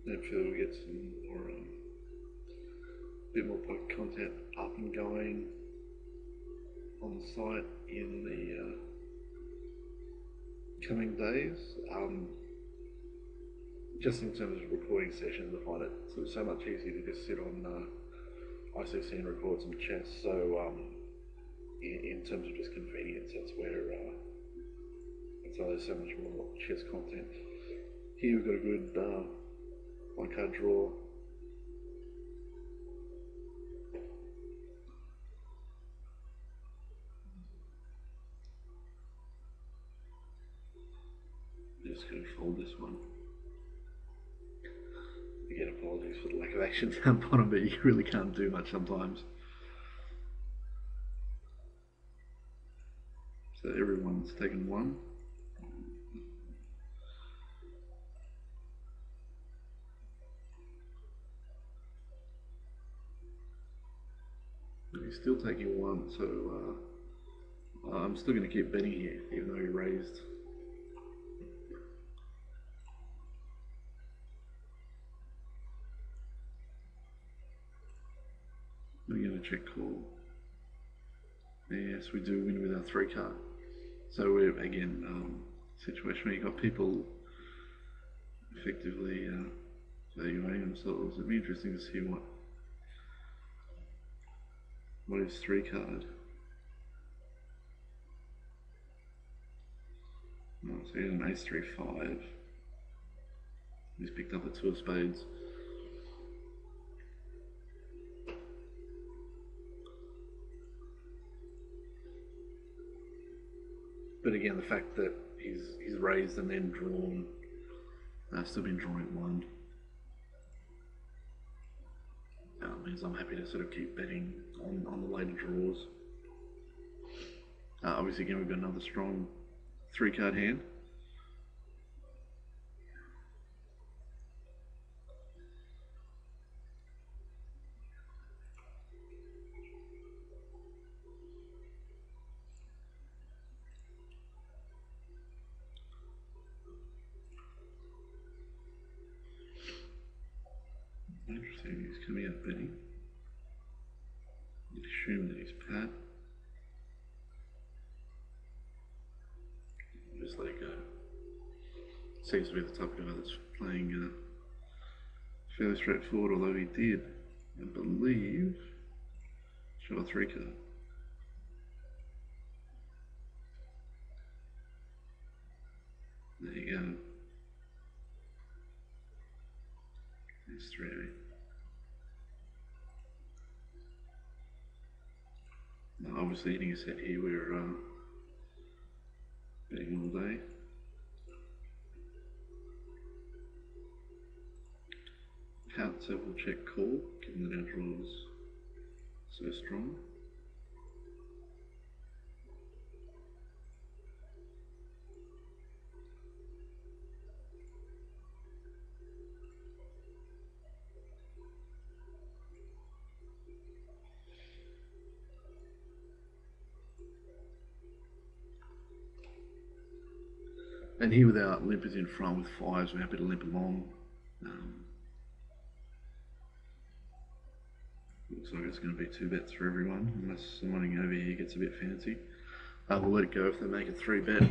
Hopefully we'll get some more, bit more poker content up and going on the site in the coming days. Just in terms of recording sessions, I find it so much easier to just sit on ICC and record some chess. So in terms of just convenience, that's where there's so much more chess content. Here we've got a good one card draw. Just going to fold this one. Again, apologies for the lack of action down bottom, but you really can't do much sometimes. So everyone's taken one. He's still taking one, so I'm still going to keep betting here, even though he raised. We're going to check call. Yes, we do win with our 3 card. So we're again situation where you've got people effectively valuing themselves. It'd be interesting to see what is 3 card. Oh, so he had an ace 3-5. He's picked up a 2 of spades. But again, the fact that he's raised and then drawn, still been drawing 1, means I'm happy to sort of keep betting on the later draws. Obviously, again, we've got another strong 3 card hand. Interesting, he's coming out betting. You'd assume that he's pat. Just let it go. Seems to be the type of guy that's playing fairly straightforward, although he did, I believe, show a 3 card. There you go. It's 3-8. Now, obviously, hitting a set here, we're betting all day. Count, so we'll check call, given that our draw is so strong. And here with our limpers in front with 5s, we're happy to limp along. Looks like it's going to be 2 bets for everyone, unless someone over here gets a bit fancy. We'll let it go if they make a 3 bet.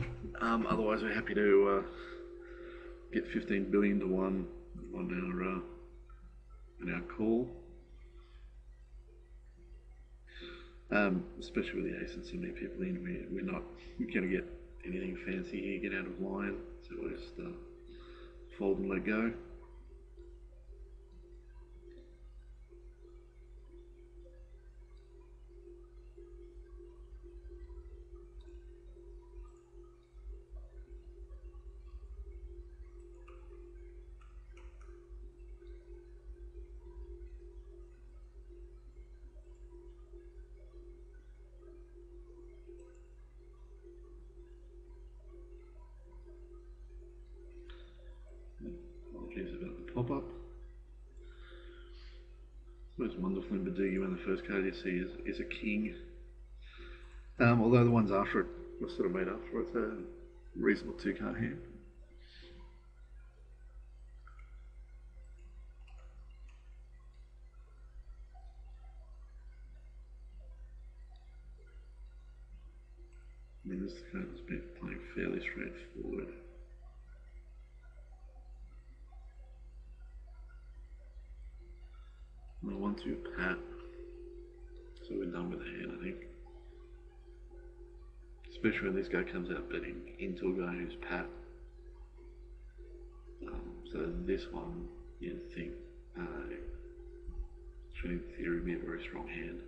Otherwise, we're happy to get 15 billion to 1 on our call. Especially with the ace and so many people in, we're not going to get anything fancy here, get out of line, so we'll just fold and let go. Apologies about the pop-up. It's wonderful in Badugi when the first card you see is a king. Although the ones after it were sort of made up for it, it's a reasonable 2 card hand. I mean, this card has been playing fairly straightforward. No 1-2 pat, so we're done with the hand, I think. Especially when this guy comes out betting into a guy who's pat. So this one, you'd think, should in theory be a very strong hand.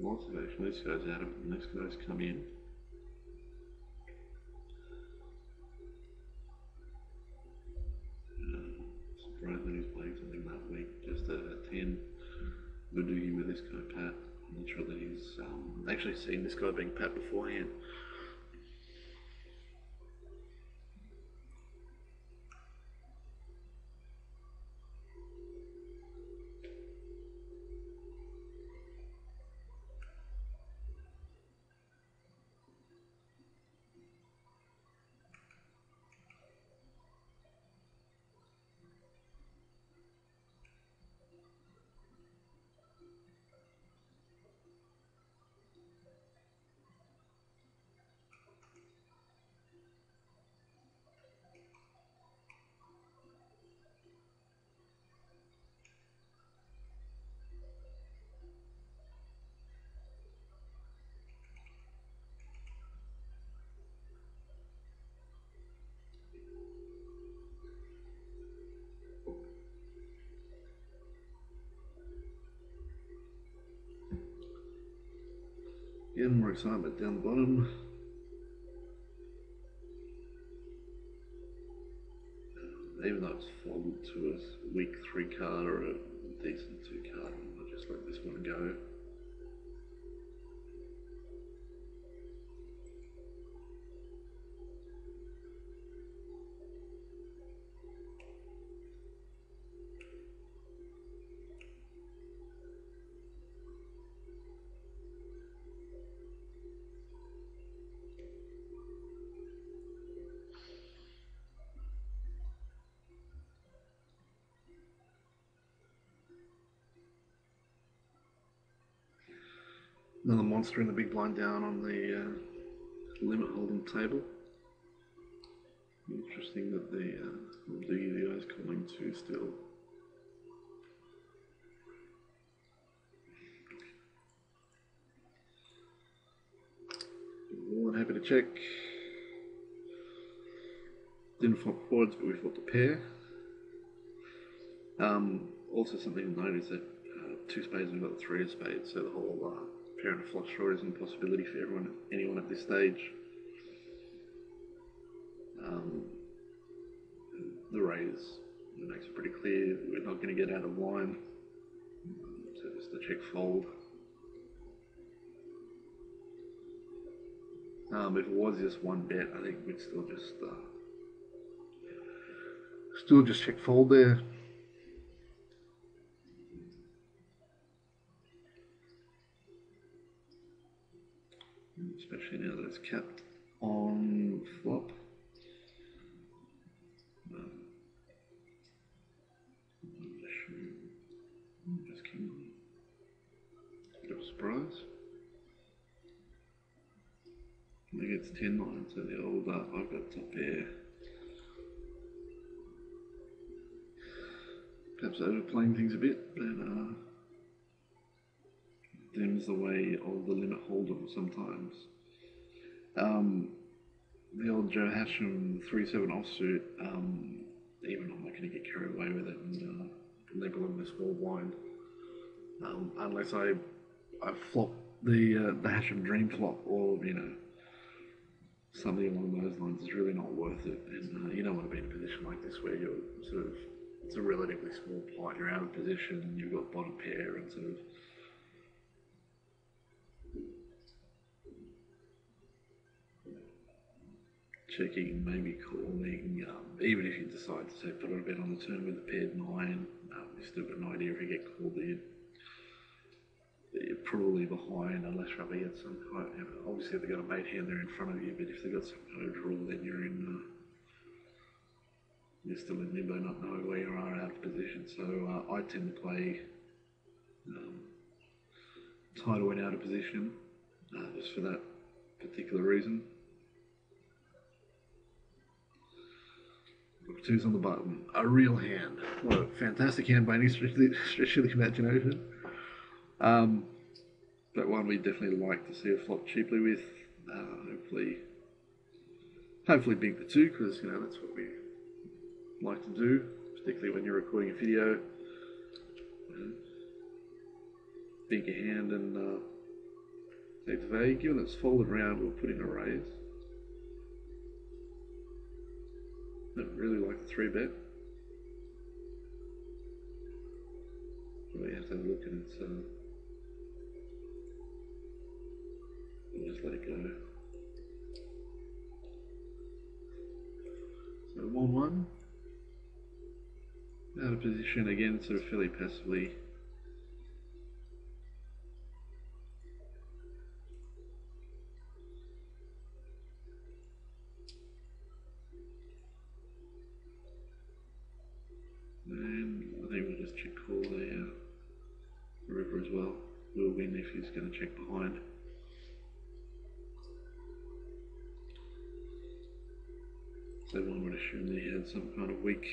Lots of action. This guy's out of it, and this guy's come in. Surprised that he's playing something that weak. Just a 10 Badugi with this guy pat. I'm not sure that he's actually seen this guy being pat beforehand. Again, more excitement down the bottom. Even though it's folded to a weak 3 card or a decent 2 card, I'll just let this one go. Another monster in the big blind down on the Limit Holdem table. Interesting that the guy's calling 2 still. More than happy to check. Didn't flop quads, but we flopped a pair. Also something to note is that 2 spades and we've got the 3 of spades, so the whole pair and a flush draw isn't a possibility for anyone at this stage. The raise makes it pretty clear we're not going to get out of line, so just a check fold. If it was just one bet, I think we'd still just check fold there. Especially now that it's capped on flop. Just king. Bit of a surprise. I think it's 10-9, so the old I've got top pair. Perhaps overplaying things a bit, but them's the way of the Limit Holdem sometimes. The old Joe Hasham 3-7 offsuit, even I'm not going to get carried away with it and label him a small blind. Unless I flop the Hasham Dream flop, or something along those lines is really not worth it. And you don't want to be in a position like this where you're sort of, it's a relatively small pot, you're out of position, you've got bottom pair and sort of checking, maybe calling. Even if you decide to say put on a bet on the turn with a paired 9, you've still got an idea if you get called there. You're probably behind unless rubber gets some kind of, obviously they've got a mate hand there in front of you, but if they've got some kind of draw, then you're still in limbo, not knowing where you are out of position. So I tend to play tie to win out of position just for that particular reason. Look, 2's on the button. A real hand. What a fantastic hand by any stretch of the imagination. But one we definitely like to see a flop cheaply with. Hopefully big the 2, because that's what we like to do, particularly when you're recording a video. Big a hand and take the value. Given it's folded round, we'll put in a raise. Don't really like the 3-bet. We have to have a look and it's we'll just let it go. So 1-1. Out of position again, sort of fairly passively. And I think we'll just check call the river as well. We'll win if he's going to check behind. So one would assume that he had some kind of weak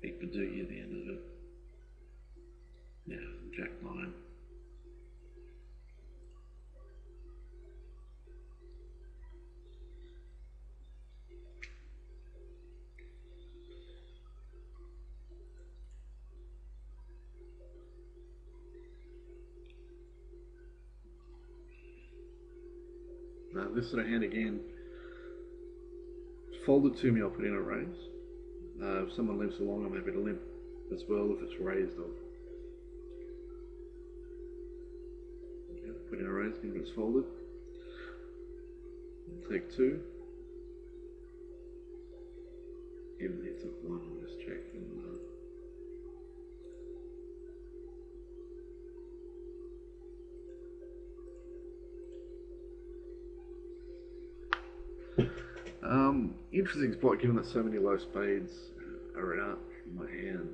Badugi at the end of it. Yeah, Jack 9. Now this sort of hand again, folded to me, I'll put in a raise. If someone limps along, I'm happy to limp as well if it's raised. I'll put in a raise, given it's folded. Take 2. Given he took 1, I'll just check and interesting spot given that so many low spades are out in my hand.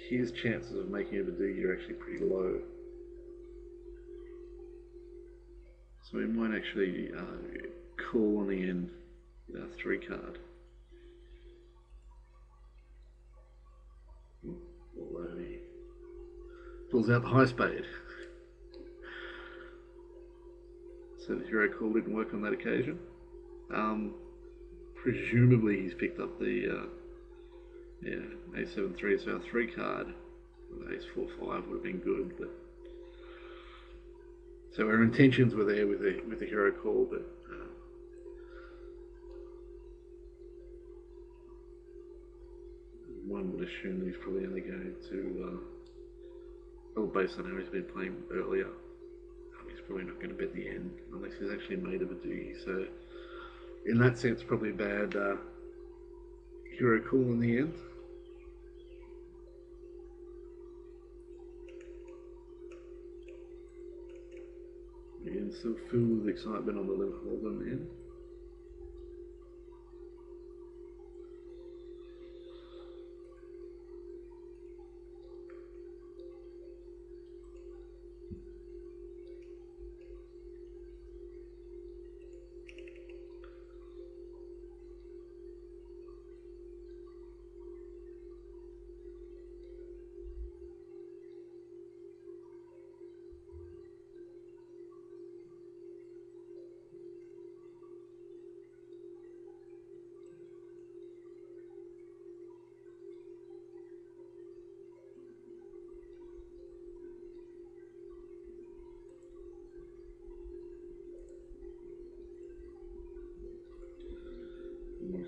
His chances of making a Badugi are actually pretty low. So we might actually call on the end with our 3 card. Although he pulls out the high spade. So the hero call didn't work on that occasion. Presumably he's picked up the A7-3, so our 3 card with Ace-4-5 would have been good, but so our intentions were there with the hero call, but one would assume that he's probably only going to well, based on how he's been playing earlier, he's probably not going to bet the end unless he's actually made a Badugi. So in that sense, probably a bad hero call in the end. Again, still filled with excitement on the Limit Holdem end.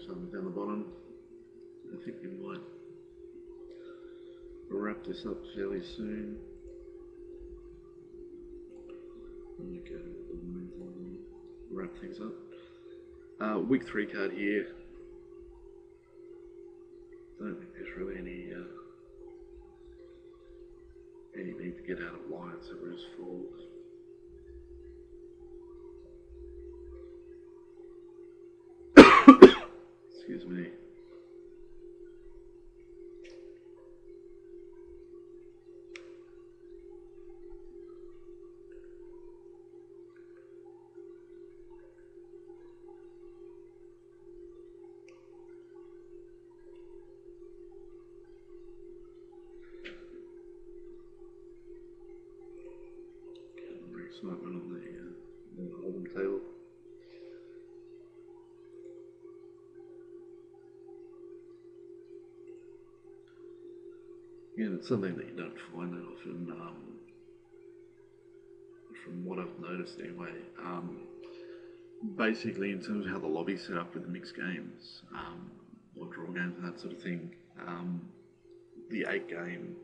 Something down the bottom. I think we might wrap this up fairly soon. wrap things up. Week 3 card here. I don't think there's really any need to get out of line, so we'll just fold. Excuse me. Excitement on the Limit Holdem table. Again, it's something that you don't find that often, from what I've noticed anyway. Basically, in terms of how the lobby's set up with the mixed games, or draw games and that sort of thing, the 8 game,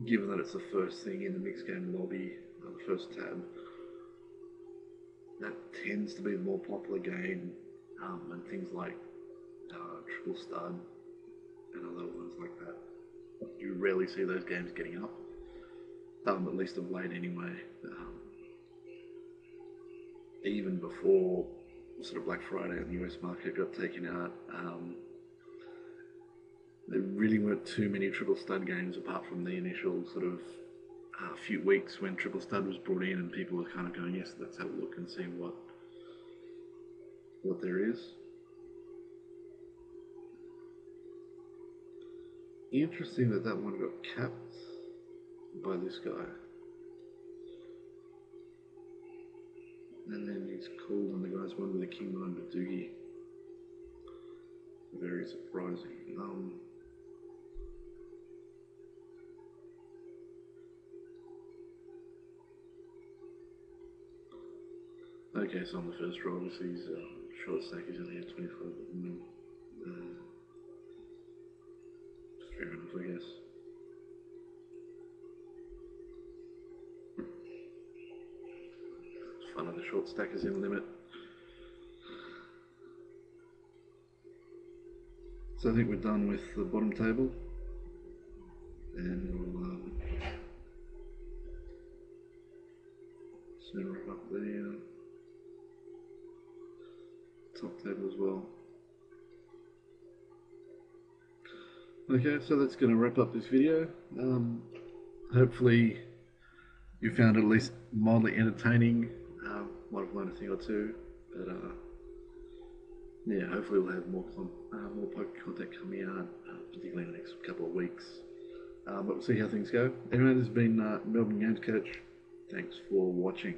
given that it's the first thing in the mixed game lobby, the first tab, that tends to be the more popular game, and things like triple stud and other ones like that. You rarely see those games getting up, at least of late anyway. Even before sort of Black Friday and the US market got taken out, there really weren't too many triple stud games apart from the initial sort of few weeks when triple stud was brought in and people were kind of going, yes, let's have a look and see what there is. Interesting that one got capped by this guy. And then he's called and the guy's won with a King 9 Badugi. Very surprising. Okay, so on the first roll, obviously he's short stack, he's only at 25 at the moment. Fair enough, I guess. It's fun of the short stackers in limit. So I think we're done with the bottom table, and we'll soon wrap up the top table as well. Okay, so that's going to wrap up this video. Hopefully you found it at least mildly entertaining. Might have learned a thing or two, but yeah, hopefully we'll have more poker content coming out, particularly in the next couple of weeks. But we'll see how things go. Anyway, this has been Melbourne Games Coach. Thanks for watching.